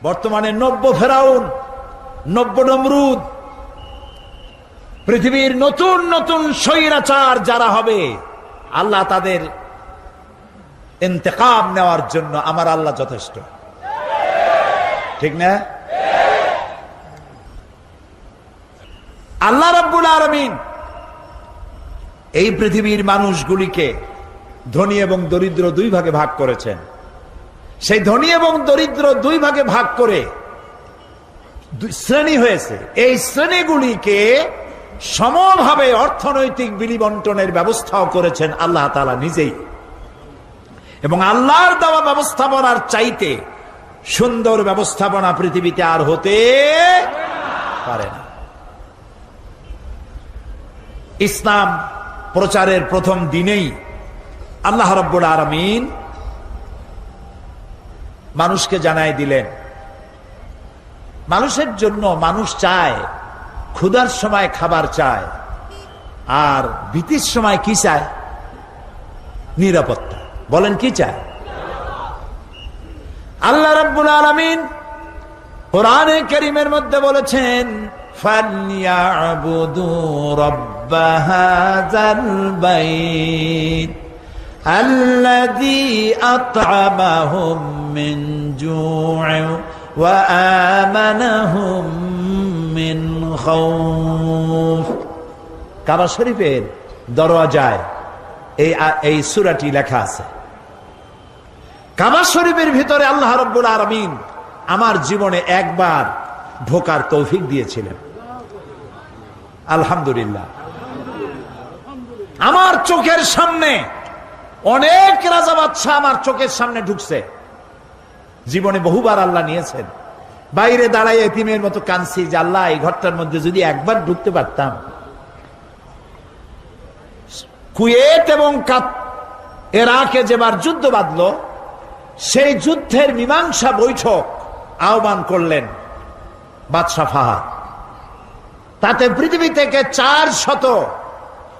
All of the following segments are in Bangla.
বর্তমানে নব্য ফেরাউন, নব্য নমরুদ, পৃথিবীর নতুন নতুন স্বৈরাচার যারা হবে, আল্লাহ তাদের ইন্তেকাম নেওয়ার জন্য আমার আল্লাহ যথেষ্ট। ঠিক না? আল্লাহ রাব্বুল আলামিন এই পৃথিবীর মানুষগুলিকে ধনী এবং দরিদ্র দুই ভাগে ভাগ করেছেন। সেই ধনী এবং দরিদ্র দুই ভাগে ভাগ করে শ্রেণী হয়েছে। এই শ্রেণীগুলিকে সমভাবে অর্থনৈতিক বিলিবন্টনের ব্যবস্থাও করেছেন আল্লাহ তাআলা নিজেই। এবং আল্লাহর দেওয়া ব্যবস্থাপনার চাইতে সুন্দর ব্যবস্থাপনা পৃথিবীতে আর হতে পারে না। ইসলাম প্রচারের প্রথম দিনেই আল্লাহ রাব্বুল আলামিন মানুষকে জানাই দিলেন, মানুষের জন্য মানুষ চায়, ক্ষুধার সময় খাবার চায়, আর ভীতির সময় কি চায়? নিরাপত্তা। বলেন কি চায়? আল্লাহ রাব্বুল আলামিন কোরআনে কারীমের মধ্যে বলেছেন, ফালইয়াবুদু রাব্ব হাযাল বাইত আল্লাযী আত'আমাহুম মিন জু'ইন ওয়া আমানাহুম মিন খাউফ। কাবা শরীফের দরওয়াজায় এই সূরাটি লেখা আছে। কাবা শরীফের ভিতরে আল্লাহ রাব্বুল আলামিন আমার জীবনে একবার ঢোকার তৌফিক দিয়েছিলেন। আলহামদুলিল্লাহ। আমার চোখের সামনে অনেক রাজা বাদশা আমার চোখের সামনে ঢুকছে। জীবনে বহুবার আল্লাহ নিয়েছেন। বাইরে দাঁড়াই এতিমের মতো কাঁদছি যে আল্লাহ এই ঘরটার মধ্যে যদি একবার ঢুকতে পারতাম। কুয়েত এবং ইরাকে যেবার যুদ্ধ বাঁধল, সেই যুদ্ধের মীমাংসা বৈঠক আহ্বান করলেন বাদশাহ ফাহাদ। তাতে পৃথিবী থেকে 400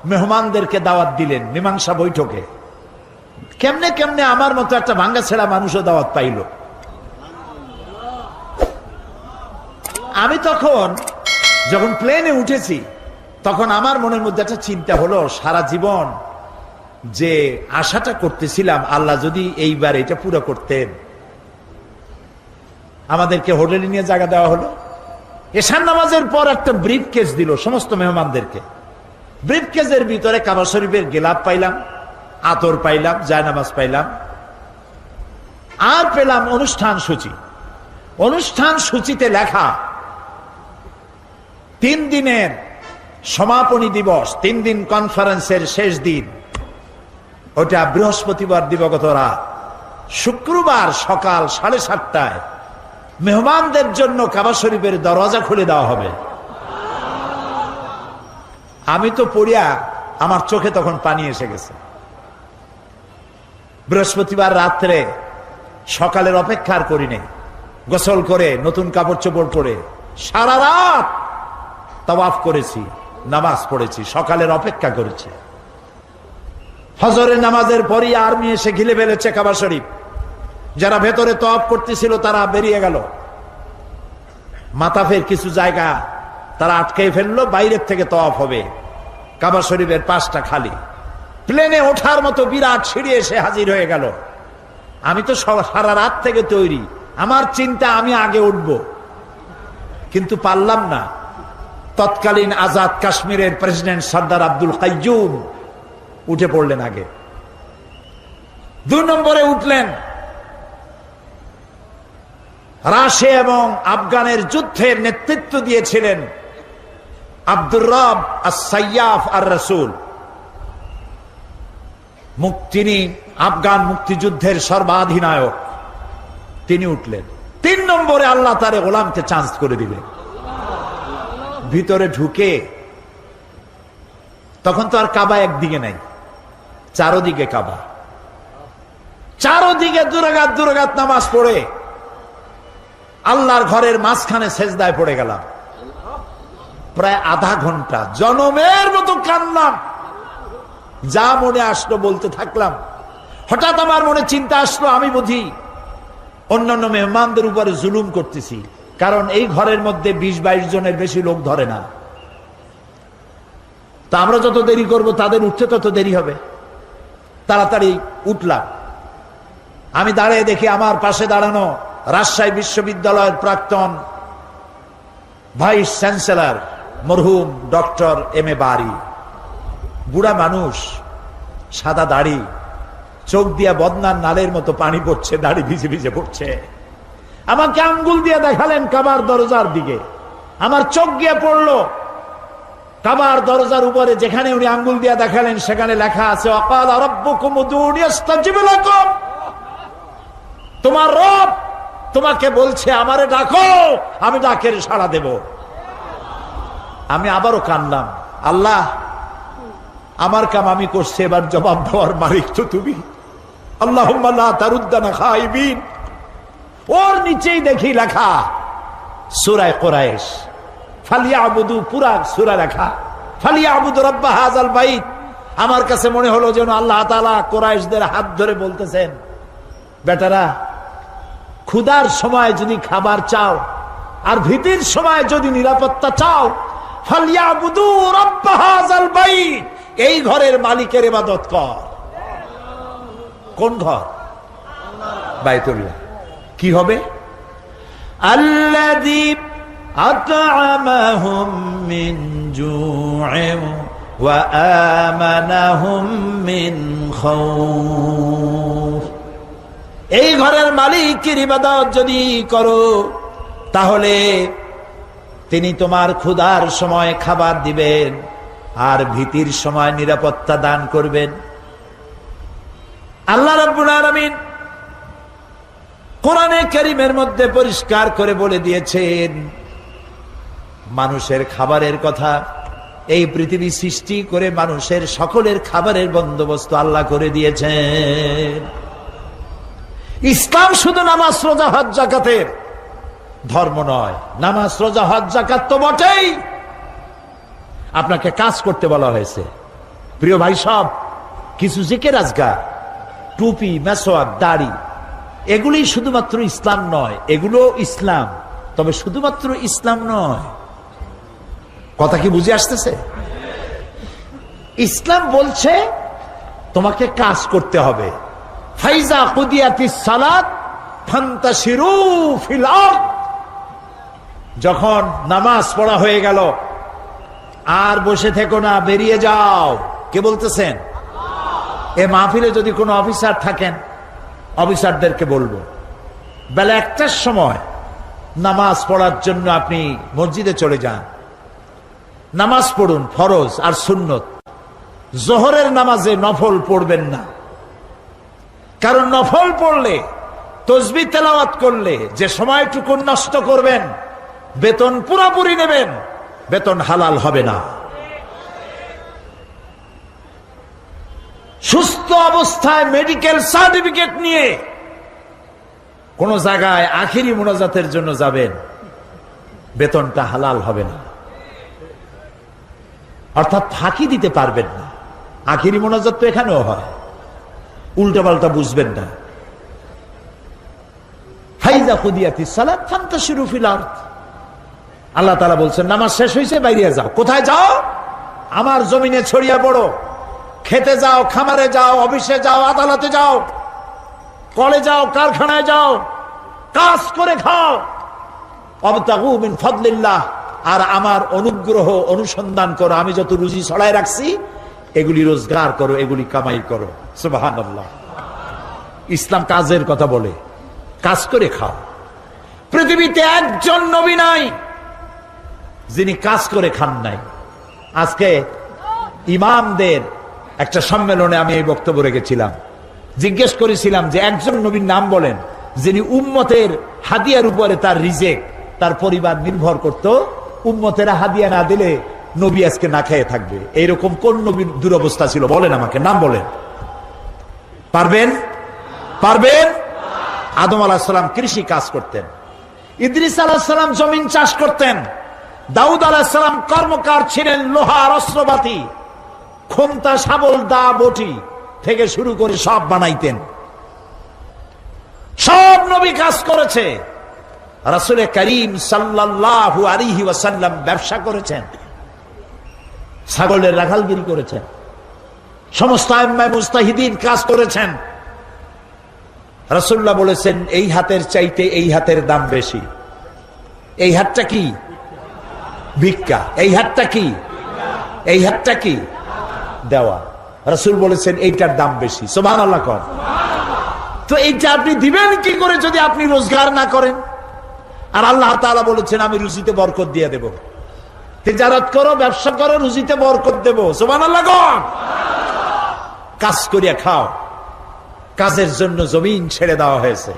মেহমানদেরকে দাওয়াত দিলেন মীমাংসা বৈঠকে। কেমনে কেমনে আমার মতো একটা ভাঙ্গা ছেড়া মানুষও দাওয়াত পাইল। আমি তখন যখন প্লেনে উঠেছি, তখন আমার মনের মধ্যে একটা চিন্তা হলো, সারা জীবন যে আশাটা করতেছিলাম আল্লাহ যদি এইবার এটা পুরো করতেন। আমাদেরকে হোটেলে নিয়ে জায়গা দেওয়া হলো। এশার নামাজের পর একটা ব্রিফ কেস দিল সমস্ত মেহমানদেরকে। ব্রিফ কেসের ভিতরে কাবা শরীফের গেলাপ পাইলাম, আতর পাইলাম, জায়নামাজ পাইলাম, আর পেলাম অনুষ্ঠান সূচি। অনুষ্ঠান সূচিতে লেখা 3 দিনের সমাপনী দিবস, 3 দিন কনফারেন্সের শেষ দিন, ওটা বৃহস্পতিবার দিবাগত রাত, শুক্রবার সকাল 7:30টায় মেহমানদের জন্য কাবা শরীফের দরজা খুলে দেওয়া হবে। আমি তো পড়িয়া আমার চোখে তখন পানি এসে গেছে। বৃহস্পতিবার রাত্রে সকালের অপেক্ষার করি নেই, গোসল করে নতুন কাপড় চোপড় পরে সারা রাত তাওয়াফ করেছি, নামাজ পড়েছি, সকালের অপেক্ষা করেছি। ফজরের নামাজের পরই আর্মি এসে ঘিরে ফেলেছে কাবা শরীফ। যারা ভেতরে তাওয়াফ করতেছিল তারা বেরিয়ে গেল। মাতাফের কিছু জায়গা তারা আটকে ফেললো, বাইরের থেকে তাওয়াফ হবে। কাবা শরীফের পাশটা খালি। প্লেনে ওঠার মতো বিরাট সিঁড়ি এসে হাজির হয়ে গেল। আমি তো সারা রাত থেকে তৈরি, আমার চিন্তা আমি আগে উঠব, কিন্তু পারলাম না। তৎকালীন আজাদ কাশ্মীরের প্রেসিডেন্ট সর্দার আব্দুল কাইয়ুম উঠে পড়লেন আগে। 2 নম্বরে উঠলেন রাশিয়া এবং আফগানের যুদ্ধের নেতৃত্ব দিয়েছিলেন আব্দুর রব আস-সাইয়াফ আর-রাসূল। তিনি আফগান মুক্তিযুদ্ধের সর্বাধিনায়ক, তিনি উঠলেন। 3 নম্বরে আল্লাহ তারে গোলামকে চান্স করে দিলেন। ভিতরে ঢুকে তখন তো আর কাবা একদিকে নাই, চারোদিকে কাবা। চারোদিকে দুরাগাত নামাজ পড়ে আল্লাহর ঘরের মাঝখানে সেজদায় পড়ে গেলাম। প্রায় আধা ঘন্টা জনমের মতো কান্নাম, যা মনে আসলো বলতে থাকলাম। হঠাৎ আমার মনে চিন্তা আসলো, আমি বুঝি অন্যান্য মেহমানদের উপরে জুলুম করতেছি, কারণ এই ঘরের মধ্যে 20-22 জনের বেশি লোক ধরে না। তা আমরা যত দেরি করব তাদের উঠতে তত দেরি হবে। তাড়াতাড়ি উঠলাম। আমি দাঁড়িয়ে দেখি আমার পাশে দাঁড়ানো রাজশাহী বিশ্ববিদ্যালয়ের প্রাক্তন ভাইস চ্যান্সেলর মরহুম ডক্টর এম এ বারী। বুড়া মানুষ, সাদা দাড়ি, চোখ দিয়া বদনার নালের মতো পানি পড়ছে, দাড়ি ভিজে ভিজে পড়ছে। আমাকে আঙ্গুল দিয়ে দেখালেন কাবার দরজার দিকে। আমার চোখ গিয়ে পড়লো কাবার দরজার উপরে, যেখানে উনি আঙ্গুল দিয়ে দেখালেন সেখানে লেখা আছে ওয়াকালা রাব্বুকুম উদউনি আস্তাজিব লাকুম। তোমার রব তোমাকে বলছে আমারে ডাকো, আমি ডাকের সাড়া দেব। আমি আবারও কানলাম, আল্লাহ আমার কাম আমি করছি, এবার জবাব দেওয়ার মালিক তো তুমি। আল্লাহুম্মা লা তারুদ্দানা খাইবিন। ওর নিচেই দেখি লেখা সূরা কুরাইশ, ফালিয়াবুদু, পুরা সূরা লেখা ফালিয়াবুদু রাব্ব হাযাল বাইত। আমার কাছে মনে হলো যেন আল্লাহ তাআলা কুরাইশদের হাত ধরে বলতেছেন, বেটারা ক্ষুধার সময় যদি খাবার চাও আর ভীতির সময় যদি নিরাপত্তা চাও, ফালিয়াবুদু রাব্ব হাযাল বাইত, এই ঘরের মালিকের ইবাদত কর। কোন ঘর? বাইতুল্লাহ। কি হবে? আল্লাযী আত'আমাহুম মিন জু'ইন ওয়া আমানাহুম মিন খাউফ। এই ঘরের মালিকের ইবাদত যদি করো তাহলে তিনি তোমার ক্ষুধার সময় খাবার দিবেন আর ভীতির সময় নিরাপত্তা দান করবেন। আল্লাহ রাব্বুল আলামিন কোরআনে কারীমের মধ্যে পরিষ্কার করে বলে দিয়েছেন মানুষের খাবারের কথা। এই পৃথিবী সৃষ্টি করে মানুষের সকলের খাবারের বন্দোবস্ত আল্লাহ করে দিয়েছেন। ইসলাম শুধু নামাজ রোজা হজ যাকাতের ধর্ম নয়। নামাজ রোজা হজ যাকাত তো বটেই, আপনাকে কাজ করতে বলা হয়েছে। প্রিয় ভাই সব, কিছু জিকির আজকার, টুপি, মেসওয়াক, দাড়ি, এগুলি শুধুমাত্র ইসলাম নয়। এগুলো ইসলাম, তবে শুধুমাত্র ইসলাম নয়। কথা কি বুঝে আসতেছে? ইসলাম বলছে তোমাকে কাজ করতে হবে। ফাইজা কুদিয়াতিস সালাত ফান্তাশিরু ফিল আরদ। যখন নামাজ পড়া হয়ে গেল আর বসে থেকো না, বেরিয়ে যাও। কে বলতেছেন? এ মাহফিলে যদি কোনো অফিসার থাকেন, অফিসারদেরকে বলবো বেলা 1টার সময় নামাজ পড়ার জন্য আপনি মসজিদে চলে যান, নামাজ পড়ুন, ফরজ আর সুন্নত। জোহরের নামাজে নফল পড়বেন না, কারণ নফল পড়লে, তসবিহ তেলাওয়াত করলে যে সময়টুকু নষ্ট করবেন, বেতন পুরোপুরি নেবেন, বেতন হালাল হবে না। সুস্থ অবস্থায় মেডিকেল সার্টিফিকেট নিয়ে কোন জায়গায় আখিরি মুনাজাতের জন্য যাবেন, বেতনটা হালাল হবে না। অর্থাৎ ফাঁকি দিতে পারবেন না। আখিরি মুনাজাত তো এখানেও হয়, উল্টাপাল্টা বুঝবেন না। ফাইজা কুদিয়াতিস সালাত ফান্তাশিরু ফিল আরদ। আল্লাহ তাআলা বলছেন নামাজ শেষ হয়েছে, বাইরে যাও। কোথায় যাও? আমার জমিনে ছড়িয়ে পড়ো। খেতে যাও, খামারে যাও, অফিসে যাও, আদালতে যাও, কলে যাও, কারখানায় যাও, কাজ করে খাও। ওয়াবতাগু মিন ফাদলিল্লাহ, আর আমার অনুগ্রহ অনুসন্ধান করো। আমি যত রুজি ছড়ায় রাখছি এগুলি রোজগার করো, এগুলি কামাই করো। সুবহানাল্লাহ। ইসলাম কাজের কথা বলে, কাজ করে খাও। পৃথিবীতে একজন নবী নাই যিনি কাজ করে খান নাই। আজকে ইমামদের একটা সম্মেলনে আমি এই বক্তব্য রেখেছিলাম। জিজ্ঞেস করেছিলাম যে একজন নবীর নাম বলেন যিনি উম্মতের হাদিয়ার উপরে তার রিজেক, তার পরিবার নির্ভর করত। উম্মতেরা হাদিয়া না দিলে নবী আজকে না খেয়ে থাকবে। এইরকম কোন নবীর দুরবস্থা ছিল? বলেন আমাকে, নাম বলেন। পারবেন? পারবেন? আদম আলাইহিস সালাম কৃষি কাজ করতেন, ইদ্রিস আলাইহিস সালাম জমিন চাষ করতেন, দাউদ আলাইহিস সালাম কর্মকার ছিলেন, লোহার অস্ত্রপাতি, খোমতা, শাবল, দা, বটি থেকে শুরু করে সব বানাইতেন। সব নবী কাজ করেছে। রাসূল করিম সাল্লাল্লাহু আলাইহি ওয়াসাল্লাম ব্যবসা করেছেন, ছাগলের রাখালগিরি করেছেন, সমস্ত আইম্মায়ে মুজতাহিদিন কাজ করেছেন। রাসূলুল্লাহ বলেছেন এই হাতের চাইতে এই হাতের দাম বেশি। এই হাতটা কি? ভিক্ষা। এই হাতটা কি? এই হাতটা কি? দেওয়া। রাসূল বলেছেন এইটার দাম বেশি। সুবহানাল্লাহ কোন। তো এইটা আপনি দিবেন কি করে যদি আপনি রোজগার না করেন? আর আল্লাহ তাআলা বলেছেন আমি রুজিতে বরকত দিয়ে দেব। তিজারত করো, ব্যবসা করো, রুজিতে বরকত দেব। সুবহানাল্লাহ কোন। কাজ করিয়া খাও। কাজের জন্য জমিন ছেড়ে দেওয়া হয়েছে,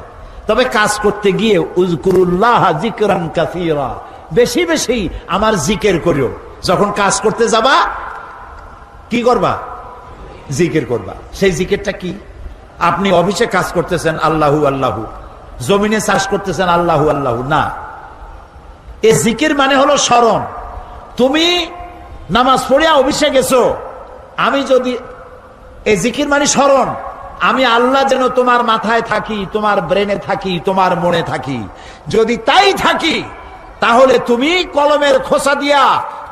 তবে কাজ করতে গিয়ে উযকুরুল্লাহ যিকরান কাসীরা, বেশি বেশি আমার জিকির করিও। যখন কাজ করতে যাবা কি করবা? জিকির করবা। সেই জিকিরটা কি? আপনি অফিসে কাজ করতেছেন আল্লাহু আল্লাহু, জমিনে চাষ করতেছেন আল্লাহু আল্লাহু না। এই জিকির মানে হলো স্মরণ। তুমি নামাজ পড়িয়া অফিসে গেছো, আমি যদি এই জিকির মানে স্মরণ, আমি আল্লাহ যেন তোমার মাথায় থাকি, তোমার ব্রেনে থাকি, তোমার মনে থাকি। যদি তাই থাকি তাহলে তুমি কলমের খোসা দিয়া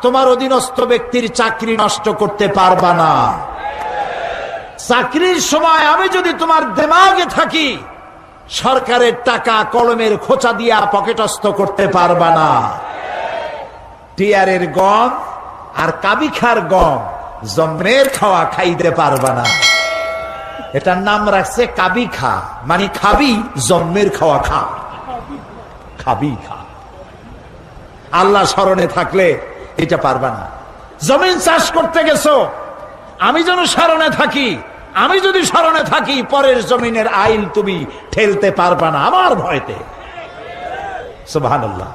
তোমার অধীনস্থ ব্যক্তির চাকরি নষ্ট করতে পারবা না। চাকরির সময় আমি যদি তোমার দিমাগে থাকি, সরকারের টাকা কলমের খোঁচা দিয়া পকেটস্থ করতে পারবা না। টিয়ারের গম আর কাবিখার গম জম্মের খাওয়া খাইতে পারবা না। এটার নাম রাখছে কাবি খা, মানে খাবি জম্মের খাওয়া খা, খাবি খা। আল্লাহ স্মরণে থাকলে এটা পারবা না। জমিন চাষ করতে গেছো, আমি যেন স্মরণে থাকি, আমি যদি স্মরণে থাকি পরের জমিনের আইল তুমি ঠেলতে পারবা না আমার ভয়তে। সুবহানাল্লাহ।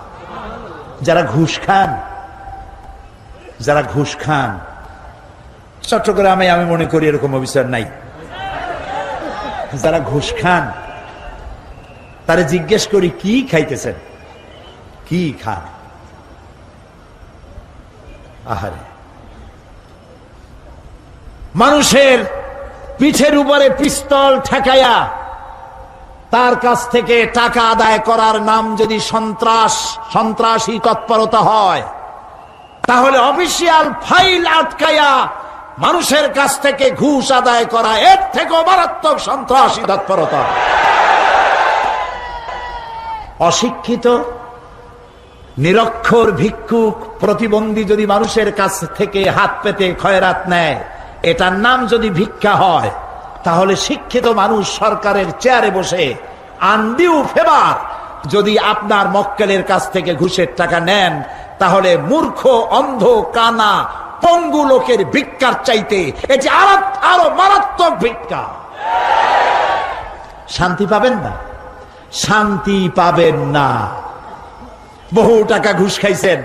যারা ঘুষ খান, যারা ঘুষ খান, চট্টগ্রামে আমি মনে করি এরকম অফিসার নাই। যারা ঘুষ খান তারা জিজ্ঞেস করি কি খাইতেছেন, কি খান? আহারে, মানুষের পিঠের উপরে পিস্তল ঠেকাইয়া তার কাছ থেকে টাকা আদায় করার নাম যদি সন্ত্রাসী তৎপরতা হয়, তাহলে অফিসিয়াল ফাইল আটকাইয়া মানুষের কাছ থেকে ঘুষ আদায় করা এর থেকেও মারাত্মক সন্ত্রাসী তৎপরতা। অশিক্ষিত নিরক্ষর ভিক্ষুক প্রতিবন্ধী যদি মানুষের কাছ থেকে হাত পেতে খয়রাত নেয়, এটার নাম যদি ভিক্ষা হয়, তাহলে শিক্ষিত মানুষ সরকারের চেয়ারে বসে আনডিউ ফেভার যদি আপনার মক্কেলের কাছ থেকে ঘুষের টাকা নেন, তাহলে মূর্খ, অন্ধ, কানা, পঙ্গু লোকের ভিক্ষার চাইতে এটি আরো মারাত্মক ভিক্ষা। শান্তি পাবেন না, শান্তি পাবেন না। বহু টাকা ঘুষ খাইছেন,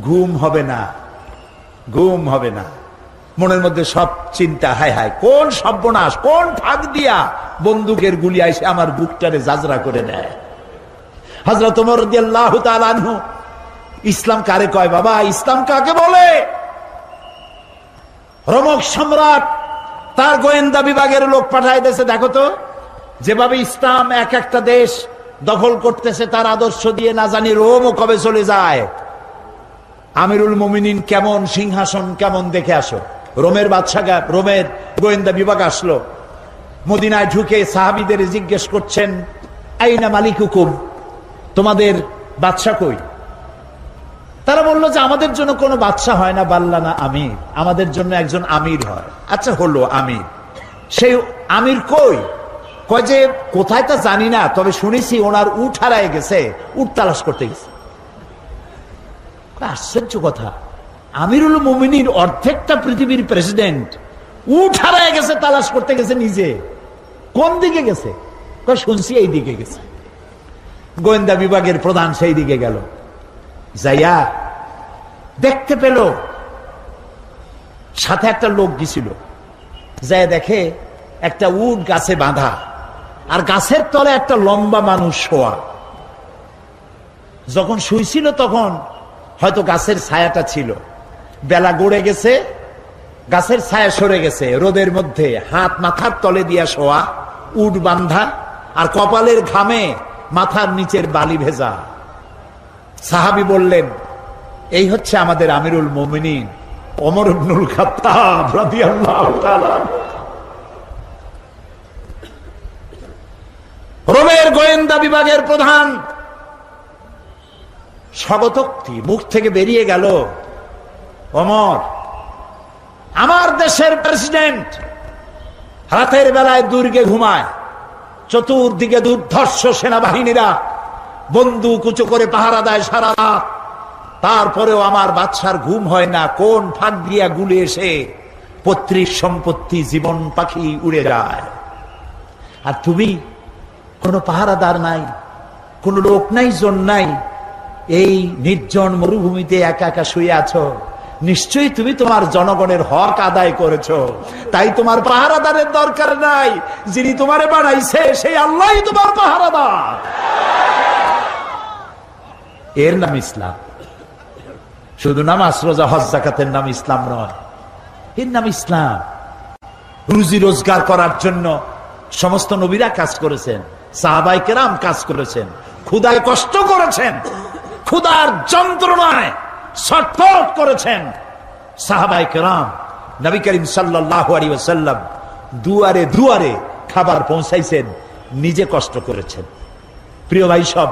ঘুম হবে না, ঘুম হবে না। মনের মধ্যে সব চিন্তা, হায় হায় কোন সর্বনাশ, কোন ফাঁক দিয়া বন্দুকের গুলি আইসে আমার বুকটারে জাজরা করে নেয়। হযরত ওমর রাদিয়াল্লাহু তাআলা আনহু, ইসলাম কারে কয় বাবা, ইসলাম কাকে বলে? রোমক সম্রাট তার গোয়েন্দা বিভাগের লোক পাঠায় দিয়েছে, দেখো তো যেভাবে ইসলাম এক একটা দেশ দখল করতেছে, তার আদর্শ দিয়ে না জানি রোমও কবে চলে যায়। আমিরুল মুমিনিন কেমন, সিংহাসন কেমন দেখে আসো। রোমের বাদশা, রোমের গোয়েন্দা বিভাগ আসলো, মদিনায় ঢুকে সাহাবীদের জিজ্ঞেস করছেন, আইনা মালিকুকুম, তোমাদের বাদশা কই? তারা বললো যে আমাদের জন্য কোনো বাদশা হয় না, বাল্লানা আমির, আমাদের জন্য একজন আমির হয়। আচ্ছা হলো আমির, সেই আমির কই? কয় যে কোথায় তা জানি না, তবে শুনেছি ওনার উট হারায় গেছে, উট তালাশ করতে গেছে। আশ্চর্য কথা, আমিরুল মুমিনিন অর্ধেকটা পৃথিবীর প্রেসিডেন্ট, উট হারায় গেছে তালাশ করতে গেছে নিজে। কোন দিকে গেছে? শুনছি এই দিকে গেছে। গোয়েন্দা বিভাগের প্রধান সেই দিকে গেল, যাইয়া দেখতে পেল সাথে একটা লোক গেছিল, যাই দেখে একটা উট গাছে বাঁধা, আর গাছের তলে একটা লম্বা মানুষ শোয়া। যখন শুইছিল তখন হয়তো গাছের ছায়াটা ছিল, বেলা গড়ে গেছে, গাছের ছায়া সরে গেছে, রোদের মধ্যে হাত মাথার তলে দিয়া শোয়া, উট বান্ধা, আর কপালের ঘামে মাথার নিচের বালি ভেজা। সাহাবী বললেন, এই হচ্ছে আমাদের আমিরুল মুমিনিন ওমর ইবনুল খাত্তাব রাদিয়াল্লাহু তাআলা। রোমের গোয়েন্দা বিভাগের প্রধান স্বগতোক্তি মুখ থেকে বেরিয়ে গেল, ওমর, আমার দেশের প্রেসিডেন্ট রাতের বেলায় দুর্গে ঘুমায়, চতুর্দিকে দুর্ধর্ষ সেনাবাহিনীরা বন্দুক উঁচু করে পাহারা দেয় সারা রাত, তারপরেও আমার বাদশার ঘুম হয় না। কোন ফাঁক দিয়া গুলি এসে পৈতৃক সম্পত্তি জীবন পাখি উড়ে যায়, আর তুমি কোনো পাহারাদার নাই, কোনো লোক নাই, জন নাই, এই নির্জন মরুভূমিতে একা একা শুয়ে আছো। নিশ্চয়ই তুমি তোমার জনগণের হক আদায় করেছো, তাই তোমার পাহারাদারের দরকার নাই। যিনি তোমারে বানাইছে সেই আল্লাহই তোমার পাহারাদার। এর নাম ইসলাম। শুধু নামাজ রোজা হজ যাকাতের নাম ইসলাম নয়, এর নাম ইসলাম। রুজি রোজগার করার জন্য সমস্ত নবীরা কাজ করেছেন, সাহাবায়ে কেরাম কাজ করেছেন, ক্ষুধায় কষ্ট করেছেন, ক্ষুধার যন্ত্রণায় ছটফট করেছেন সাহাবায়ে কেরাম। নবী করিম সাল্লাল্লাহু আলাইহি ওয়াসাল্লাম দুয়ারে দুয়ারে খাবার পৌঁছাইছেন, নিজে কষ্ট করেছেন। প্রিয় ভাই সব,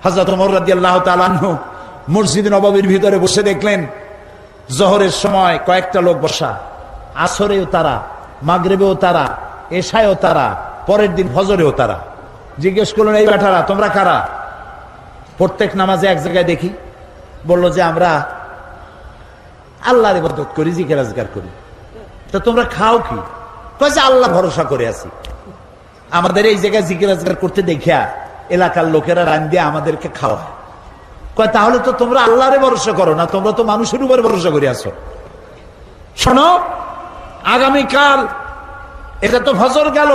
হযরত ওমর রাদিয়াল্লাহু তাআলা আনহু মসজিদ নববীর ভিতরে বসে দেখলেন জোহরের সময় কয়েকটা লোক বসা, আসরেও তারা, মাগরিবেও তারা, এশায়ও তারা, পরের দিন ফজরেও তারা। জিজ্ঞেস করলেন, এই বেটারা তোমরা কারা? প্রত্যেক নামাজে এক জায়গায় দেখি। বলল যে আমরা আল্লাহর ইবাদত করি, জিকির আজকার করি। তো তোমরা খাও কি? কয় যে আল্লাহ ভরসা করে আছি, আমাদের এই জায়গায় জিকির আজকার করতে দেখিয়া এলাকার লোকেরা রান দিয়ে আমাদেরকে খাওয়ায়। কয় তাহলে তো তোমরা আল্লাহরে ভরসা করো না, তোমরা তো মানুষের উপর ভরসা করে আছো। শোনো, আগামীকাল এটা তো ফজর গেল,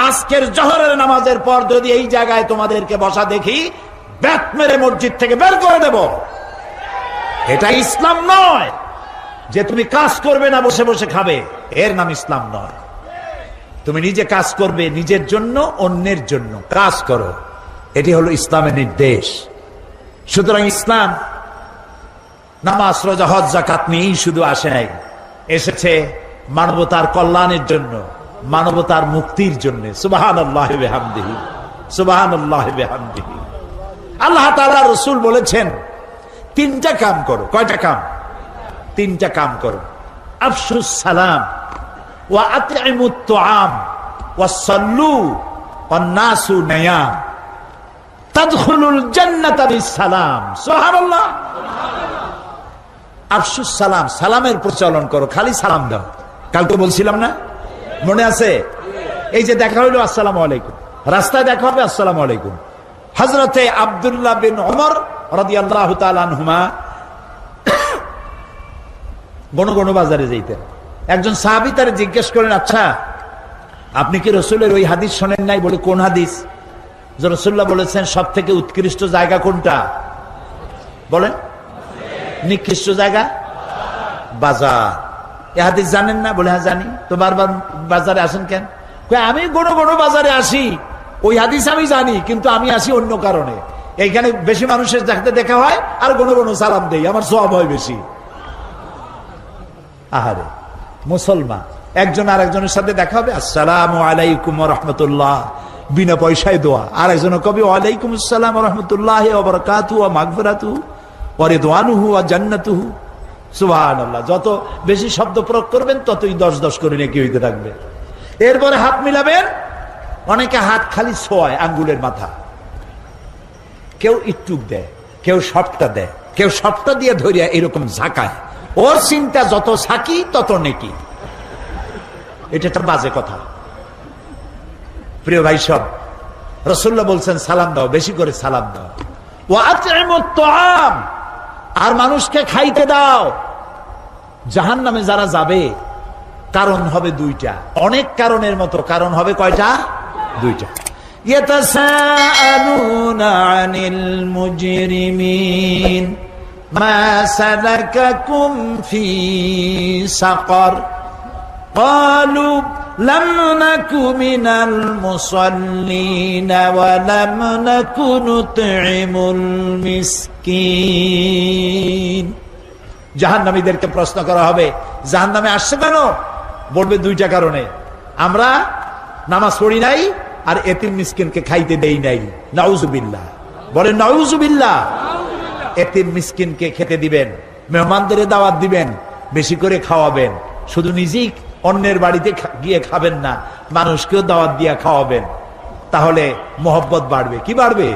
আজকের জোহরের নামাজের পর যদি এই জায়গায় তোমাদেরকে বসা দেখি, ব্যাট মেরে মসজিদ থেকে বের করে দেব। এটা ইসলাম নয় যে তুমি কাজ করবে না, বসে বসে খাবে, এর নাম ইসলাম নয়। তুমি নিজে কাজ করবে, নিজের জন্য, অন্যের জন্য কাজ করো, এটি হলো ইসলামের নির্দেশ। সুতরাং ইসলাম নামাজ রোজা হজ যাকাত নিয়েই শুধু আসে নাই, এসেছে মানবতার কল্যাণের জন্য, মানবতার মুক্তির জন্য। সুবহানাল্লাহি ওয়া বিহামদিহি, সুবহানাল্লাহি ওয়া বিহামদিহি। আল্লাহ তাআলা রাসূল বলেছেন তিনটা কাম করো। কয়টা কাম? তিনটা কাম করো। আফশুস সালাম ওয়া আতইমুত তুআম ওয়া সাল্লু ওয়ান নাসু নিয়াম তাদখুলুল জান্নাতা বিসসালাম। সুবহানাল্লাহ। আফশুস সালাম, সালামের প্রচলন করো, খালি সালাম দাও। কালকে বলছিলাম না, মনে আছে? এই যে দেখা হইলো আসসালামু আলাইকুম, রাস্তায় দেখা হবে আসসালামু আলাইকুম। হযরতে আব্দুল্লাহ বিন ওমর রাদিয়াল্লাহু তাআলা আনহুমা গণ বাজারে যাইতেন। একজন সাহাবী তারে জিজ্ঞেস করেন, আচ্ছা আপনি কি রাসূলের ওই হাদিস শোনেন নাই? বলে কোন হাদিস? যে রাসূলুল্লাহ বলেছেন সব থেকে উৎকৃষ্ট জায়গা কোনটা? বলেন। নিকৃষ্ট জায়গা বাজার। এই হাদিস জানেন না? বলে হ্যাঁ জানি। তো বারবার বাজারে আসেন কেন? আমি গণ বাজারে আসি, ওই হাদিস আমি জানি, কিন্তু আমি আসি অন্য কারণে। এইখানে বেশি মানুষের সাথে দেখা হয় আর গণ সালাম দেই, আমার সওয়াব হয় বেশি। আহারে মুসলমান, একজন আর একজনের সাথে দেখা হবে আসসালামু আলাইকুম ওয়া রাহমাতুল্লাহ, বিনা পয়সায় দোয়া। আর একজন কবি ওয়ালাইকুম আসসালাম ওয়া রাহমাতুল্লাহি ওয়া বারাকাতুহু ওয়া মাগফিরাতুহু ওয়া রিদওয়ানুহু ওয়া জান্নাতুহু। সুবহানাল্লাহ। যত বেশি শব্দ প্রয়োগ করবেন ততই 10 করে নেকি হইতে থাকবে। এরপরে হাত মিলাবেন। অনেকে হাত খালি ছোঁয় আঙ্গুলের মাথা, কেউ ইটুক দেয়, কেউ সবটা দেয়, কেউ সবটা দিয়ে ধরিয়া এরকম ঝাঁকায়। ওর চিন্তা যত ছাকি তত নেকি। এটা একটা বাজে কথা। প্রিয় ভাই সব, রাসূলুল্লাহ বলছেন সালাম দাও, বেশি করে সালাম দাও। ওয়া আতইমুত তুআম, আর মানুষকে খাইতে দাও। জাহান্নামে যারা যাবে কারণ হবে দুইটা, অনেক কারণের মতো কারণ হবে কয়টা? দুইটা। ইয়াতাসাআলুনা আনিল মুজরিমিন মা সালাকাকুম ফি সাকার قالوا لم نك من المصلين ولم نك نطعم المسكين। জাহান্নামীদেরকে প্রশ্ন করা হবে, জাহান্নামে আসছে কেন? বলবে দুইটা কারণে, আমরা নামাজ পড়ি নাই আর এতিম মিসকিনকে খাইতে দেই নাই। নাউজুবিল্লাহ, বলেন নাউজুবিল্লাহ। এতিম মিসকিনকে খেতে দিবেন, মেহমানদের দাওয়াত দিবেন, বেশি করে খাওয়াবেন, শুধু নিজেই অন্যের বাড়িতে গিয়ে খাবেন না, মানুষকেও দাওয়াত দিয়ে খাওয়াবেন, তাহলে মহব্বত বাড়বে। কি বাড়বে?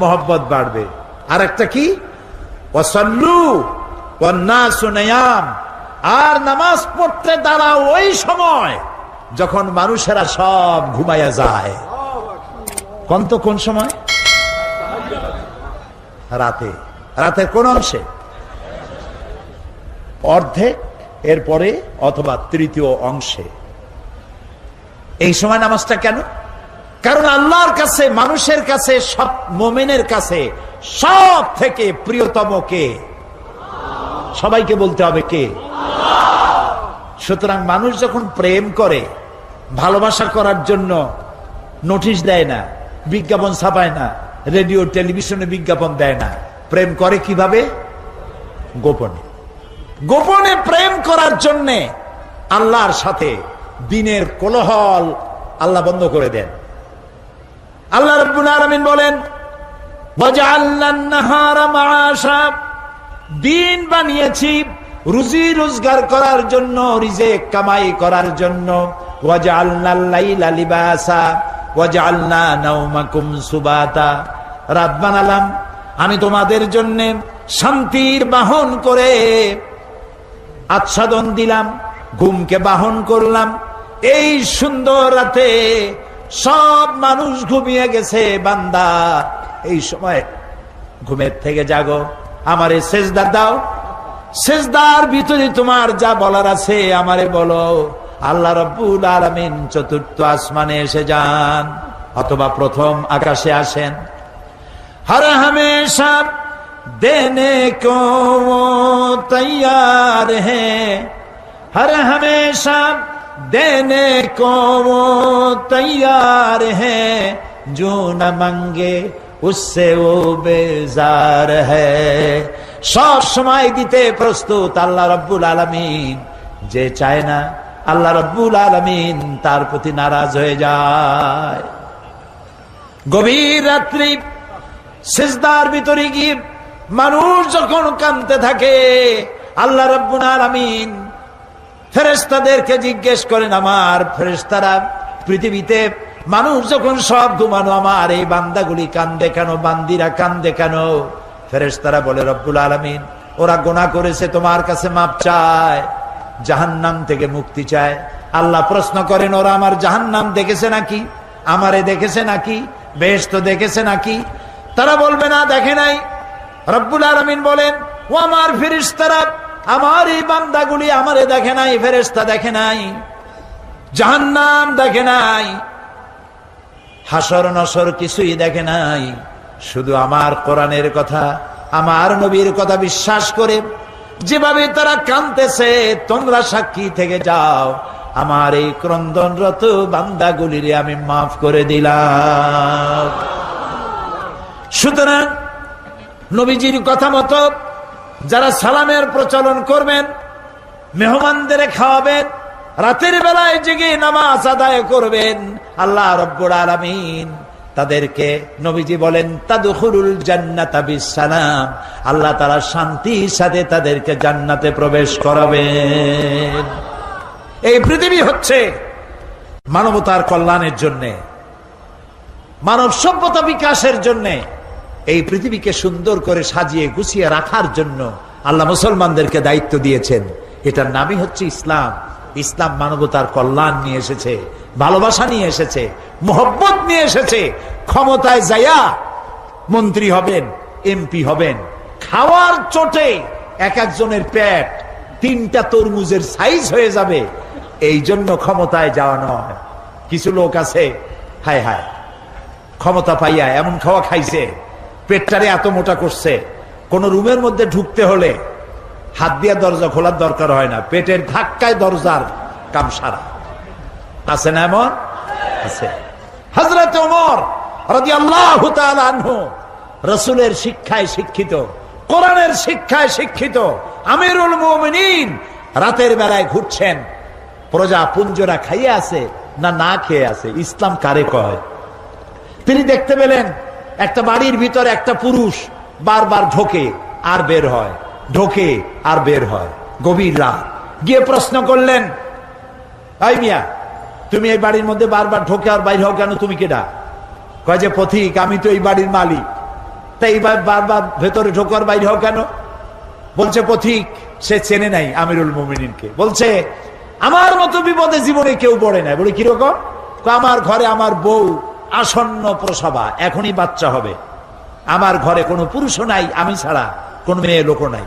মহব্বত বাড়বে। আর একটা কি? ওয়াসাল্লু ওয়ান্নাসু নিয়াম, আর নামাজ পড়তে দাঁড়াও ওই সময় যখন মানুষেরা সব ঘুমাইয়া যায়। কোন সময়? রাতে। রাতের কোন অংশে? অর্ধেক, এরপরে অথবা তৃতীয় অংশে। এই সময় নামাজটা কেন? কারণ আল্লাহর কাছে, মানুষের কাছে, সব মুমিনের কাছে সব থেকে প্রিয়তম কে? সবাইকে বলতে হবে কে? সুতরাং মানুষ যখন প্রেম করে, ভালোবাসা করার জন্য নোটিশ দেয় না, বিজ্ঞাপন ছাপায় না, রেডিও টেলিভিশনে বিজ্ঞাপন দেয় না, প্রেম করে কিভাবে? গোপনে। গোপনে প্রেম করার জন্য আল্লাহর সাথে দিনের কোলাহল আল্লাহ বন্ধ করে দেন। আল্লাহ রাব্বুল আলামিন বলেন, ওয়াজআলনান নাহারা মাআশা, দিন বানিয়েছি রুজি রোজগার করার জন্য, রিজিক কামাই করার জন্য। ওয়াজআলনাল লাইলা লিবাসা ওয়াজআলনা নাওমাকুম সুবাতা, রাত বানালাম আমি তোমাদের জন্য শান্তির বাহন করে, আচ্ছাদন দিলাম, ঘুমকে বাহন করলাম। এই সুন্দর রাতে সব মানুষ ঘুমিয়ে গেছে, বান্দা এই সময় ঘুমের থেকে জাগো, আমারে সেজদা দাও, সেজদার ভিতরে তোমার যা বলার আছে আমারে বলো। আল্লাহ রাব্বুল আলামিন চতুর্থ আসমানে এসে যান অথবা প্রথম আকাশে আসেন। हर हमेशा देने को वो तैयार है, हर हमेशा देने को वो तैयार है, जो न मांगे उससे वो बेजार है। সব সময় দিতে প্রস্তুত আল্লাহ রাব্বুল আলামিন, যে চায় না আল্লাহ রাব্বুল আলামিন তার প্রতি নারাজ হয়ে যায়। গভীর রাত্রি সিজদার ভিতরে গিয়ে মানুষ যখন কাঁদতে থাকে, আল্লাহ রাব্বুল আলামিন ফেরেশতাদেরকে জিজ্ঞেস করেন, আমার ফেরেশতারা পৃথিবীতে মানুষ যখন সব ঘুমানো, আমার এই বান্দাগুলি কান্দে কেন, বান্দিরা কান্দে কেন? ফেরেশতারা বলে, রব্বুল আলামিন ওরা গুনাহ করেছে, তোমার কাছে মাপ চায়, জাহান্নাম থেকে মুক্তি চায়। আল্লাহ প্রশ্ন করেন, ওরা আমার জাহান্নাম দেখেছে নাকি, আমারে দেখেছে নাকি, বেহেশত দেখেছে নাকি? তারা বলবে না, দেখে নাই। রব্বুল আলামিন বলেন, ও আমার ফেরেশতারা, আমার এই বান্দাগুলি আমারে দেখে নাই, ফেরেশতা দেখে নাই, জাহান্নাম দেখে নাই, হাসর নসর কিছুই দেখে নাই, শুধু আমার কোরআনের কথা, আমার নবীর কথা বিশ্বাস করে যেভাবে তারা কাঁদতেছে, তোমরা সাক্ষী থেকে যাও, আমার এই ক্রন্দনরত বান্দাগুলিরে আমি মাফ করে দিলাম। সুতরাং নবীজির কথা মতো যারা সালামের প্রচলন করবেন, মেহমানদের খাওয়াবেন, রাতের বেলায় জেগে নামাজ আদায় করবেন, আল্লাহ রাব্বুল আলামিন তাদেরকে, নবীজি বলেন, তাদখুলুল জান্নাতা বিসসালাম, আল্লাহ তাআলা শান্তির সাথে তাদেরকে জান্নাতে প্রবেশ করাবেন। এই পৃথিবী হচ্ছে মানবতার কল্যাণের জন্য, মানব সভ্যতা বিকাশের জন্য, এই পৃথিবীকে সুন্দর করে সাজিয়ে গুছিয়ে রাখার জন্য আল্লাহ মুসলমানদেরকে দায়িত্ব দিয়েছেন। এটার নামই হচ্ছে ইসলাম। ইসলাম মানবতার কল্যাণ নিয়ে এসেছে, ভালোবাসা নিয়ে এসেছে, মোহব্বত নিয়ে এসেছে। ক্ষমতায় যাইয়া মন্ত্রী হবেন, এমপি হবেন, খাওয়ার চোটে এক একজনের পেট 3টা তরমুজের সাইজ হয়ে যাবে, এই জন্য ক্ষমতায় যাওয়া নয়। কিছু লোক আছে, হায় হায়, ক্ষমতা পাইয়া এমন খাওয়া খাইছে, পেটটারে এত মোটা করছে, কোন রুমের মধ্যে ঢুকতে হলে হাত দিয়ে দরজা খোলার দরকার হয় না, পেটের ধাক্কায় দরজার কাম সারা। আছে না এমন? আছে। হযরত ওমর রাদিয়াল্লাহু তাআলা আনহু রাসূলের শিক্ষায় শিক্ষিত, কোরআনের শিক্ষায় শিক্ষিত আমিরুল মুমিনিন, রাতের বেলায় ঘুরছেন, প্রজা পুঞ্জরা খাইয়ে আছে না না খেয়ে আছে, ইসলাম কারে কয়। তিনি দেখতে পেলেন একটা বাড়ির ভিতরে একটা পুরুষ বারবার ঢোকে আর বের হয়, ঢোকে আর বের হয়। গভীর রাত, গিয়ে প্রশ্ন করলেন, এই মিয়া, তুমি এই বাড়ির মধ্যে বারবার ঢোকে আর বাইর হও কেন, তুমি কেডা? কয় যে পথিক, আমি তো এই বাড়ির মালিক, তাই বারবার ভেতরে ঢোকে আর বাইর হও কেন? বলছে পথিক সে চেনে নাই আমিরুল মুমিনিনকে। বলছে আমার মতো বিপদে জীবনে কেউ পড়ে নাই। বলে কিরকম? আমার ঘরে আমার বউ আসন্ন প্রসবা, এখনই বাচ্চা হবে, আমার ঘরে কোনো পুরুষও নাই, আমি ছাড়া কোন মেয়ে লোক নাই,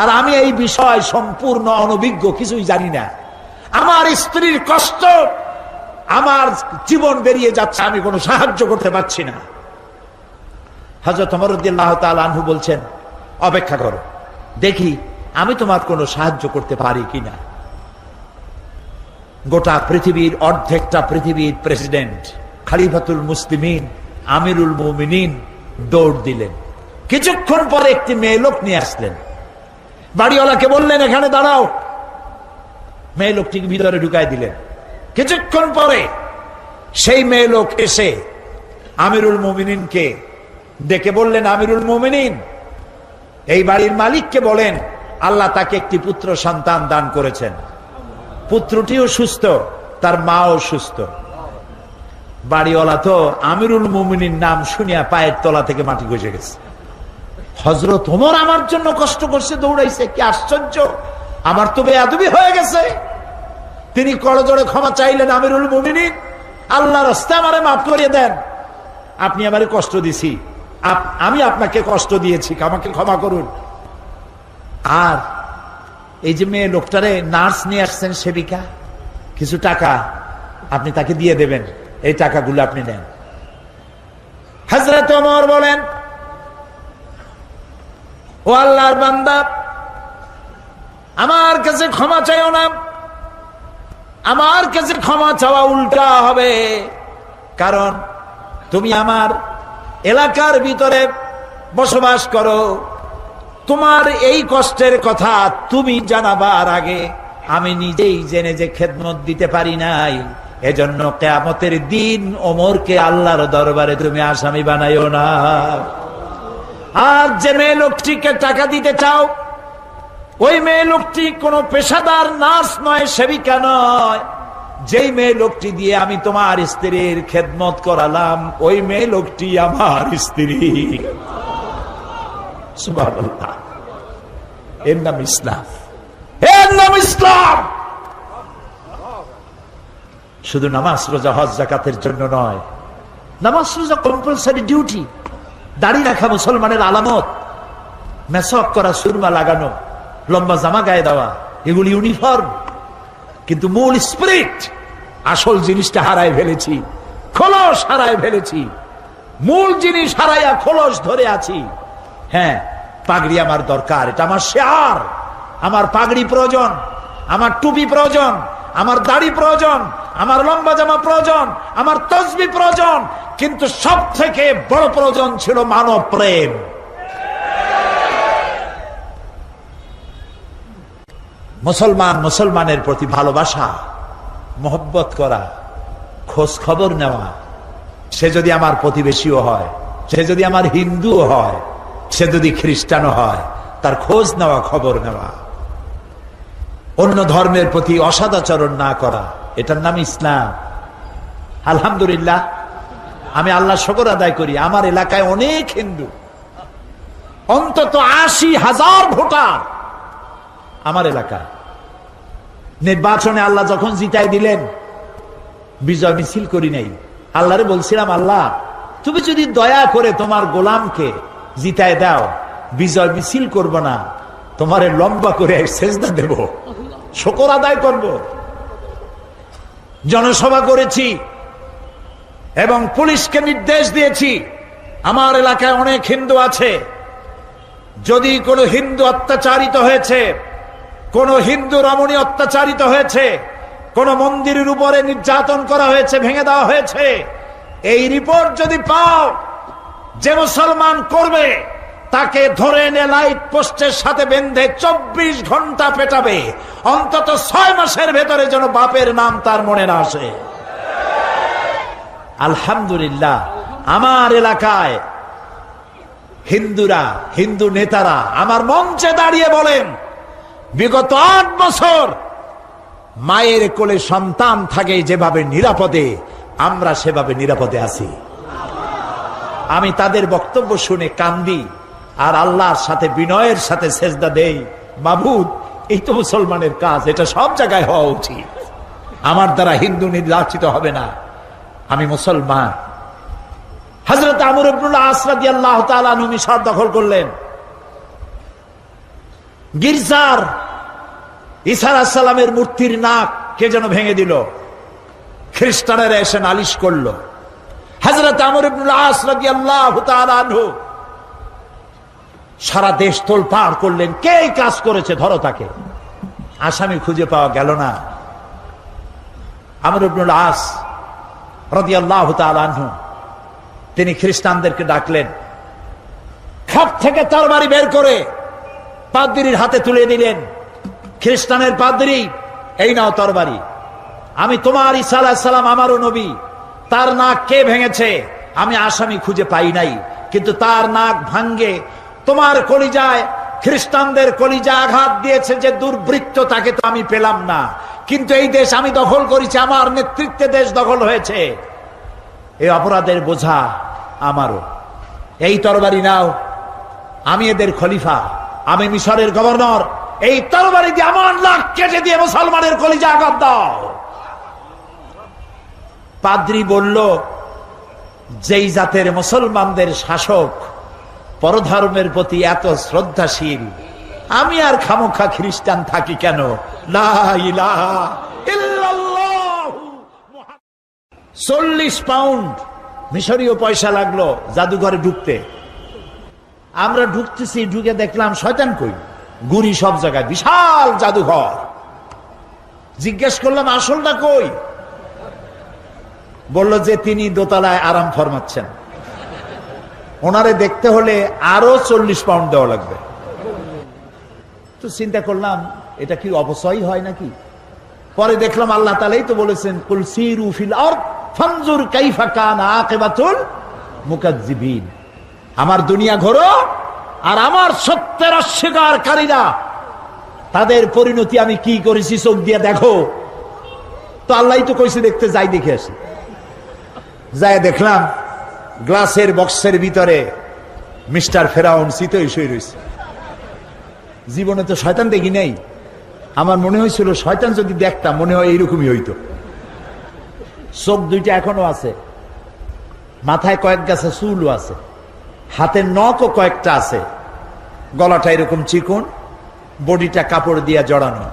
আর আমি এই বিষয় সম্পূর্ণ অনভিজ্ঞ, কিছুই জানি না। আমার স্ত্রীর কষ্ট, আমার জীবন বেরিয়ে যাচ্ছে, আমি কোনো সাহায্য করতে পারছি না। হযরত ওমর রাদিয়াল্লাহু তাআলা আনহু বলছেন, অপেক্ষা করো, দেখি আমি তোমার কোনো সাহায্য করতে পারি কিনা। গোটা পৃথিবীর অর্ধেকটা পৃথিবীর প্রেসিডেন্ট, খলিফাতুল মুসলিমিন, আমিরুল মুমিনিন দৌড় দিলেন। কিছুক্ষণ পরে একটি মেয়ে লোক নিয়ে আসলেন, বাড়িওয়ালাকে বললেন এখানে দাঁড়াও, মেয়ে লোকটিকে ভিতরে ঢুকাই দিলেন। কিছুক্ষণ পরে সেই মেয়ে লোক এসে আমিরুল মুমিনিনকে ডেকে বললেন, আমিরুল মুমিনিন, এই বাড়ির মালিককে বলেন আল্লাহ তাকে একটি পুত্র সন্তান দান করেছেন, পুত্রটিও সুস্থ, তার মাও সুস্থ। বাড়িওয়ালা তো আমিরুল মুমিনিন নাম শুনিয়া পায়ের তলা থেকে মাটি গজে গেছে। হযরত ওমর আমার জন্য কষ্ট করছে, দৌড়াইছে, কি আশ্চর্য, আমার তো বেয়াদবি হয়ে গেছে। তিনি করজোড়ে ক্ষমা চাইলেন, আমিরুল মুমিনিন, আল্লাহর রাস্তায় আমারে মাফ করিয়ে দেন, আপনি আমারে কষ্ট দিছি, আমি আপনাকে কষ্ট দিয়েছি, আমাকে ক্ষমা করুন। আর এই যে মেয়ে লোকটারে নার্স নিয়ে আসছেন, সেবিকা, কিছু টাকা আপনি তাকে দিয়ে দেবেন, এই টাকাগুলো আপনি নেন। হযরত ওমর বলেন, ও আল্লাহর বান্দা, আমার কাছে ক্ষমা চাইও না, আমার কাছে ক্ষমা চাওয়া উল্টা হবে, কারণ তুমি আমার এলাকার ভিতরে বসবাস করো, তোমার এই কষ্টের কথা তুমি জানাবার আগে আমি নিজেই জেনে যে খেদমত দিতে পারি নাই, এজন্য কিয়ামতের দিন ওমরকে আল্লাহর দরবারে তুমি আসামি বানাইও না। আর যে মেয়ে লোকটিকে টাকা দিতে চাও, ওই মেয়ে লোকটি কোনো পেশাদার নার্স নয়, সেবিকা নয়, যেই মেয়ে লোকটি দিয়ে আমি তোমার স্ত্রীর খেদমত করালাম, ওই মেয়ে লোকটি আমার স্ত্রী। সুবহানাল্লাহ, এর নাম ইসলাম, এর নাম ইসলাম। শুধু নামাজ রোজা হজ যাকাতের জন্য নয়, নামাজ রোজা কম্পালসারি ডিউটি, দাড়ি রাখা মুসলমানের আলামত, মেসওয়াক করা, সুরমা লাগানো, লম্বা জামা গায়ে দেওয়া, এগুলি ইউনিফর্ম। কিন্তু মূল স্পিরিট, আসল জিনিসটা হারায় ফেলেছি, খোলস হারায় ফেলেছি, মূল জিনিস হারাইয়া খোলস ধরে আছি। হ্যাঁ, পাগড়ি আমার দরকার, এটা আমার শেয়ার, আমার পাগড়ি প্রয়োজন, আমার টুপি প্রয়োজন, আমার দাড়ি প্রয়োজন, আমার লম্বা জামা প্রয়োজন, আমার তসবিহ প্রয়োজন, কিন্তু সব থেকে বড় প্রয়োজন ছিল মানব প্রেম। মুসলমান মুসলমানের প্রতি ভালোবাসা, মহব্বত করা, খোঁজ খবর নেওয়া, সে যদি আমার প্রতিবেশীও হয়, সে যদি আমার হিন্দুও হয়, সে যদি খ্রিস্টানও হয়, তার খোঁজ নেওয়া, খবর নেওয়া, অন্য ধর্মের প্রতি অসদাচরণ না করা, এটার নাম ইসলাম। আলহামদুলিল্লাহ, আমি আল্লাহ শুকর আদায় করি, আমার এলাকায় অনেক হিন্দু, অন্তত ৮০,০০০ ভোটার আমার এলাকায়। নির্বাচনে আল্লাহ যখন জিতাই দিলেন, বিজয় মিছিল করি নাই, আল্লাহরে বলছিলাম, আল্লাহ তুমি যদি দয়া করে তোমার গোলামকে জিতায় দাও, বিজয় মিছিল করব না, তোমারে লম্বা করে সেজদা দেব, শুকর আদায় করব। জনসভা করেছি এবং পুলিশকে নির্দেশ দিয়েছি, আমার এলাকায় অনেক হিন্দু আছে, যদি কোনো হিন্দু অত্যাচারিত হয়েছে, কোন হিন্দু রমণী অত্যাচারিত হয়েছে, কোন মন্দিরের উপরে নির্যাতন করা হয়েছে, ভেঙে দেওয়া হয়েছে, এই রিপোর্ট যদি পাও, যে মুসলমান করবে তাকে ধরে এনে লাইট পোস্টের সাথে বেঁধে 24 ঘন্টা পেটাবে, অন্তত 6 মাসের ভেতরে যেন বাপের নাম তার মনে না আসে। আলহামদুলিল্লাহ, আমার এলাকায় হিন্দুরা, হিন্দু নেতারা আমার মঞ্চে দাঁড়িয়ে বলেন, বিগত 8 বছর মায়ের কোলে সন্তান থাকে যেভাবে নিরাপদে, আমরা সেভাবে নিরাপদে আছি। আমি তাদের বক্তব্য শুনে কান্দি আর আল্লাহর সাথে বিনয়ের সাথে সেজদা দেই, মাবুদ, এই তো মুসলমানের কাজ, এটা সব জায়গায় হওয়া উচিত। আমার দ্বারা হিন্দু নির্যাতিত হবে না, আমি মুসলমান। হযরত আমর ইবনুল আস রাদিয়াল্লাহু তাআলা আনহু মিশর দখল করলেন। গির্জার ঈসা আলাইহিস সালামের মূর্তির নাক কে যেন ভেঙে দিল, খ্রিস্টানেরা এসে নালিশ করলো। হযরত আমর ইবনুল আস রাদিয়াল্লাহু তাআলা আনহু সারা দেশ তোলপাড় করলেন, কে এই কাজ করেছে, ধরো তাকে। আসামি খুঁজে পাওয়া গেল না। আমর ইবনুল আস রাদিয়াল্লাহু তাআলা আনহু তিনি খ্রিস্টানদেরকে ডাকলেন, খাপ থেকে তরবারি বের করে পাদ্রীর হাতে তুলে দিলেন। খ্রিস্টানের পাদ্রী, এই নাও তরবারি, আমি তোমার ঈসা আলাইহিস সালাম আমারও নবী, তার নাক কে ভেঙেছে আমি আসামি খুঁজে পাই নাই, কিন্তু তার নাক ভাঙ্গে তোমার কলিজায়, খ্রিস্টানদের কলিজায় আঘাত দিয়েছে যে দুর্বৃত্ত, তাকে তো আমি পেলাম না, কিন্তু এই দেশ আমি দখল করেছি, আমার নেতৃত্বে দেশ দখল হয়েছে, এই অপরাধের বোঝা আমারও। এই তরবারি নাও, আমি এদের খলিফা, আমি মিশরের গভর্নর, এই তরবারি দিয়ে আমার নাক কেটে দিয়ে মুসলমানের কলিজা আঘাত দাও। পাদ্রী বলল, যেই জাতের মুসলমানদের শাসক পরধর্মের প্রতি এত শ্রদ্ধাশীল, আমি আর খামোখা খ্রিস্টান থাকি কেন? লা ইলাহা ইল্লাল্লাহ। 40 পাউন্ড মিশরীয় পয়সা লাগলো জাদুঘরে ঢুকতে। আমরা ঢুকতেছি, ঢুকে দেখলাম শয়তান কই, গুড়ি সব জায়গায়, বিশাল জাদুঘর। জিজ্ঞেস করলাম আসলটা কই? বলল যে তিনি দোতলায় আরাম ফরমাচ্ছেন, ওনারে দেখতে হলে আরো 40 পাউন্ড দেওয়া লাগবে। তো চিন্তা করলাম এটা কি অপচয় হয় নাকি? পরে দেখলাম আল্লাহ তাআলাই তো বলেছেন, কুল সিরু ফিল আরদ ফানজুর কাইফা কানা আকিবাতুল মুকাজ্জিবিন। আমার দুনিয়া ঘোরো আর আমার সত্যের অস্বীকারীরা তাদের পরিণতি আমি কি করেছি চোখ দিয়ে দেখো। তো আল্লাহই তো কইছে দেখতে যাই, দেখে আসি। যাই দেখলাম গ্লাসের বক্সের ভিতরে মিস্টার ফেরাউন চিতই শুয়ে রয়েছে। জীবনে তো শয়তান দেখি নাই, আমার মনে হয়েছিল শয়তান যদি দেখতাম মনে হয় এইরকমই হইতো। চোখ দুইটা এখনো আছে, মাথায় কয়েক গাছা চুলও আছে, হাতের নখও কয়েকটা আছে, গলাটা এরকম চিকন, বডিটা কাপড় দিয়া জড়ানো।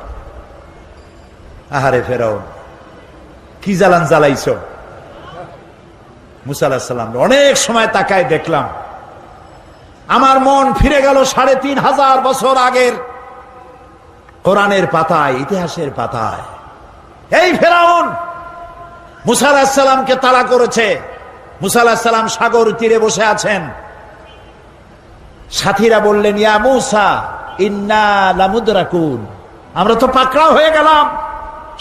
আহারে ফেরাউন, কি জ্বালান জ্বালাইছ। মুসা আলাইহিস সালাম অনেক সময় তাকায় দেখলাম, আমার মন ফিরে গেল 3500 বছর আগের কোরআনের পাতায়, ইতিহাসের পাতায়। এই ফেরাউন মুসা আলাইহিস সালামকে তাড়া করেছে। মুসা আলাইহিস সালাম সাগর তীরে বসে আছেন। সাথীরা বললেন, ইয়া মুসা ইন্না লামুদরাকুন, আমরা তো পাকড়াও হয়ে গেলাম,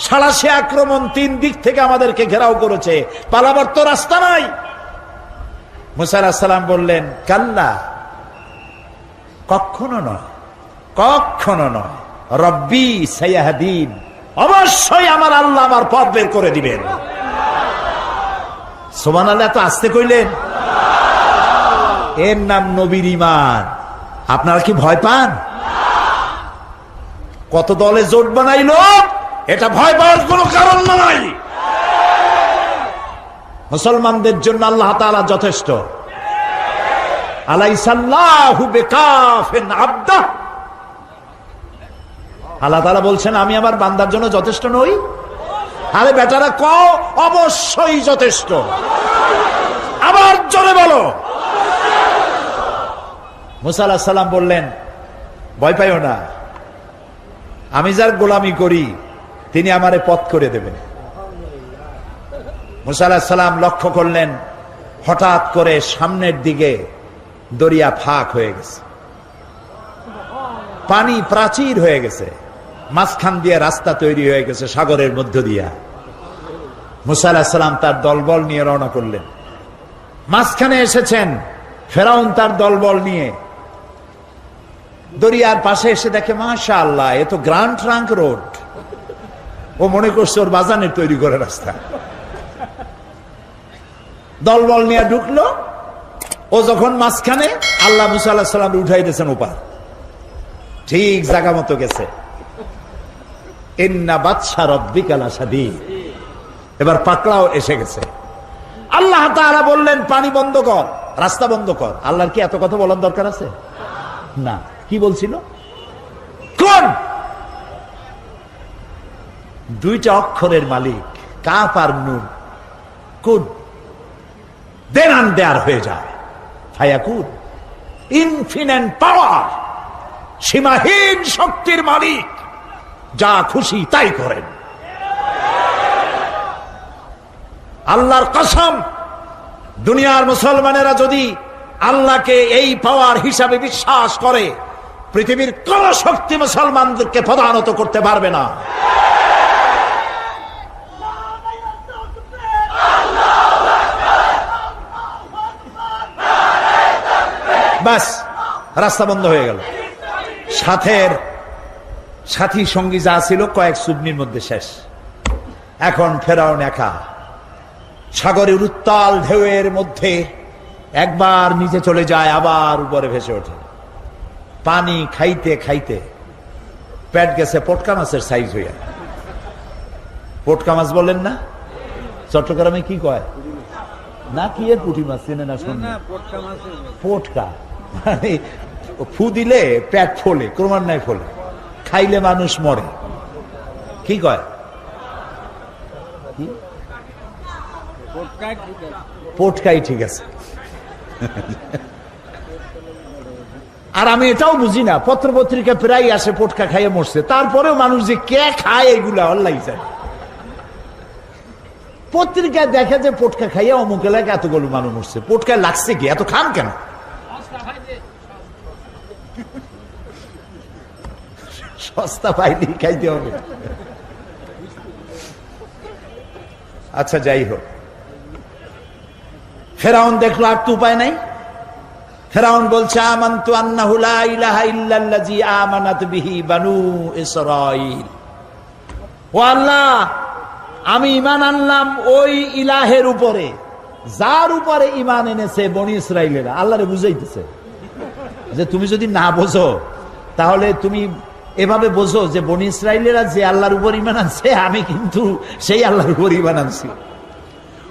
সাড়াশি আক্রমণ 3 দিক থেকে আমাদেরকে ঘেরাও করেছে, পালাবার তো রাস্তা নাই। মুসা আলাইহিস সালাম বললেন, কাল্লা, কখনো নয়, কখনো নয়, রব্বি সাইয়াহদিন, অবশ্যই আমার আল্লাহ আমার পথ বের করে দিবেন। সুবহানাল্লাহ, তো আসতে কইলেন। এর নাম নবীর ঈমান। আপনারা কি ভয় পান? কত দলে জোট বানাইলো, এটা ভয় পাওয়ার কোনো কারণ নাই। মুসলমানদের জন্য আল্লাহ তাআলা যথেষ্ট। আলাইসাল্লাহু বিকাফিন আবদা, আল্লাহ তাআলা বলছেন আমি আমার বান্দার জন্য যথেষ্ট নই? আরে বেটারা কও, অবশ্যই যথেষ্ট। আবার জোরে বলো। মুসা আলাইহিস সালাম বললেন, ভয় পাইও না, আমি যার গোলামি করি তিনি আমারে পথ করে দেবেন। মুসা আলাইহিস সালাম লক্ষ্য করলেন, হঠাৎ করে সামনের দিকে দরিয়া ফাঁক হয়ে গেছে, পানি প্রাচীর হয়ে গেছে, মাঝখান দিয়ে রাস্তা তৈরি হয়ে গেছে সাগরের মধ্য দিয়া। মুসা আলাইহিস সালাম তার দলবল নিয়ে রওনা করলেন। মাঝখানে এসেছেন ফেরাউন তার দলবল নিয়ে। দরিয়ার পাশে এসে দেখে, মাশাআল্লাহ, এ তো গ্র্যান্ড ট্রাঙ্ক রোড। ও মনে করছে ওর বাজানের তৈরি করে রাস্তা। দলবল নিয়ে ঢুকলো। ও যখন মাঝখানে, আল্লাহ মুসা আলাইহিস সালাম উঠাই দিয়েছেন ওপার, ঠিক জায়গা মতো গেছে। ইন্না বাতশা রাব্বিকা লাশাদীদ, এবার পাকড়াও এসে গেছে। আল্লাহ তাআলা বললেন, পানি বন্ধ কর, রাস্তা বন্ধ কর। আল্লাহর কি এত কথা বলার দরকার আছে? না। কি বলছিল? কোন দুইটা অক্ষরের মালিক, কাফ আর নুন। কুন দেন আন দেয়ার হয়ে যায়, ফায়াকুন। ইনফিনিট পাওয়ার, সীমাহীন শক্তির মালিক, যা খুশি তাই করেন। আল্লাহর কসম, দুনিয়ার মুসলমানেরা যদি আল্লাহকে এই পাওয়ার হিসাবে বিশ্বাস করে, পৃথিবীর কোন শক্তি মুসলমানদেরকে প্রধানত করতে পারবে না। বাস, রাস্তা বন্ধ হয়ে গেল। সাথী সঙ্গী যা ছিল কয়েক চুবনির মধ্যে শেষ। এখন ফেরাউন একা সাগরের উত্তাল ঢেউয়ের মধ্যে একবার নিচে চলে যায়, আবার উপরে ভেসে ওঠে। পানি খাইতে খাইতে পেট গেছে পটকা মাছের সাইজ হইয়া। পটকা মাছ বলেন না? চট্টগ্রামে কি কয় না, কি এর পুঁটি মাছ চেনে না? শোন, পটকা মানে ফু দিলে পেট ফোলে, ক্রমান্বয়ে ফোলে, খাইলে মানুষ মরে। কি কয়? পটকাই ঠিক আছে। আর আমি এটাও বুঝি না, পত্র পত্রিকা প্রায় আসে পটকা খাইয়ে মরছে, তারপরেও মানুষ যে কে খায় এগুলা আল্লাহই জানে। পত্রিকায় দেখে যে পটকা খাইয়ে অমুক এলাকায় এতগুলো মানুষ মরছে। পটকায় লাগছে কি? এত খান কেন? সস্তা পাইনি, খাইতে হবে। আচ্ছা, যাই হোক, ফেরাউন দেখলো আর তো উপায় নাই। ফেরাউন বলছে, আমানতু আন্নাহু লা ইলাহা ইল্লাল্লাযী আমানাত বিহি বানু ইসরাঈল। ও আল্লাহ, আমি ঈমান আনলাম ওই ইলাহের উপরে, যার উপরে ঈমান এনেছে বনি ইসরাঈলেরা। আল্লাহরে বুঝাইতেছে যে তুমি যদি না বোঝো তাহলে তুমি এভাবে বোঝো যে বনি ইসরাঈলেরা যে আল্লাহর উপর ঈমান আনছে, আমি কিন্তু সেই আল্লাহর উপর ঈমান আনছি।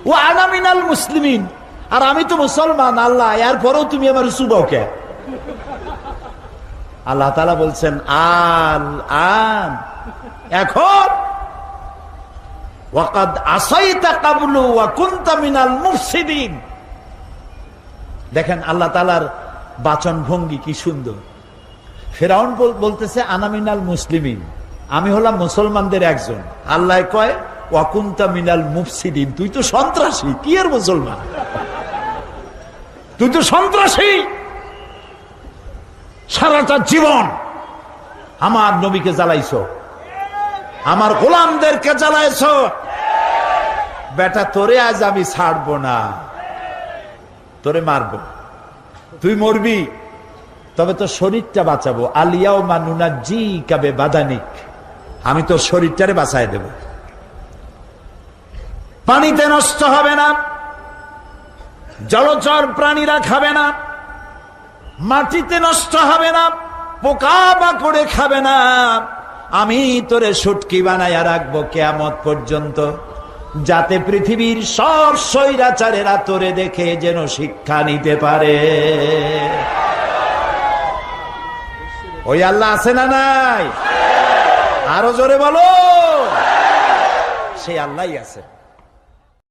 ও আনা মিনাল মুসলিমিন, আর আমি তো মুসলমান। আল্লাহ, এরপরেও তুমি আমার চুবাও কে? আল্লাহ তাআলা বলছেন, আল আন, এখন ওয়াকাদ আসাইতা ক্বাবলু ওয়া কুনতা মিনাল মুফসিদিন। দেখেন আল্লাহ তাআলার বাচন ভঙ্গি কি সুন্দর। ফেরাউন বলতেছে আনা মিনাল মুসলিমিন, আমি হলাম মুসলমানদের একজন। আল্লাহ কয় ওয়া কুনতা মিনাল মুফসিদিন, তুই তো সন্ত্রাসী। কি এর মুসলমান? তুই তো সন্ত্রাসী। সারাটা জীবন আমার নবীকে জ্বালাইছো, আমার গোলামদেরকে জ্বালাইছো। বেটা, তোরে আজ আমি ছাড়বো না, তোরে মারবো, তুই মরবি, তবে তোর শরীরটা বাঁচাবো। আলিয়াউমা নুনাজ্জিকা বিবাদানিক, আমি তোর শরীরটারে বাঁচায় দেব। পানিতে নষ্ট হবে না, জলচর প্রাণীরা খাবে না, মাটিতে নষ্ট হবে না, পোকা মাকড়ে খাবে না। আমি তোরে শুটকি বানাইয়া রাখবো কিয়ামত পর্যন্ত, যাতে পৃথিবীর সব স্বৈরাচারেরা তোরে দেখে যেন শিক্ষা নিতে পারে। ওই আল্লাহ আছে না নাই? আরো জোরে বলো, সেই আল্লাহই আছে।